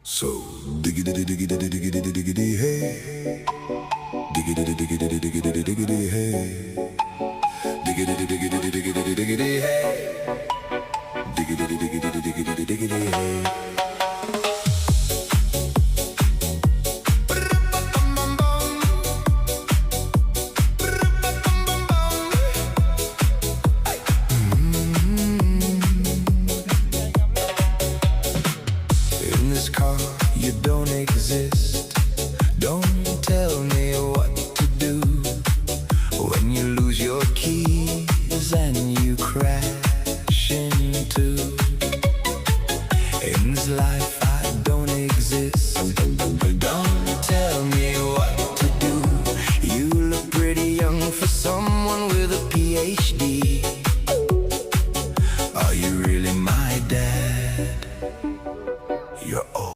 So diggity diggity diggity diggity hey, diggity diggity diggity diggity hey, diggity diggity diggity diggity hey, diggity diggity diggity diggity hey. In this car, you don't exist. Don't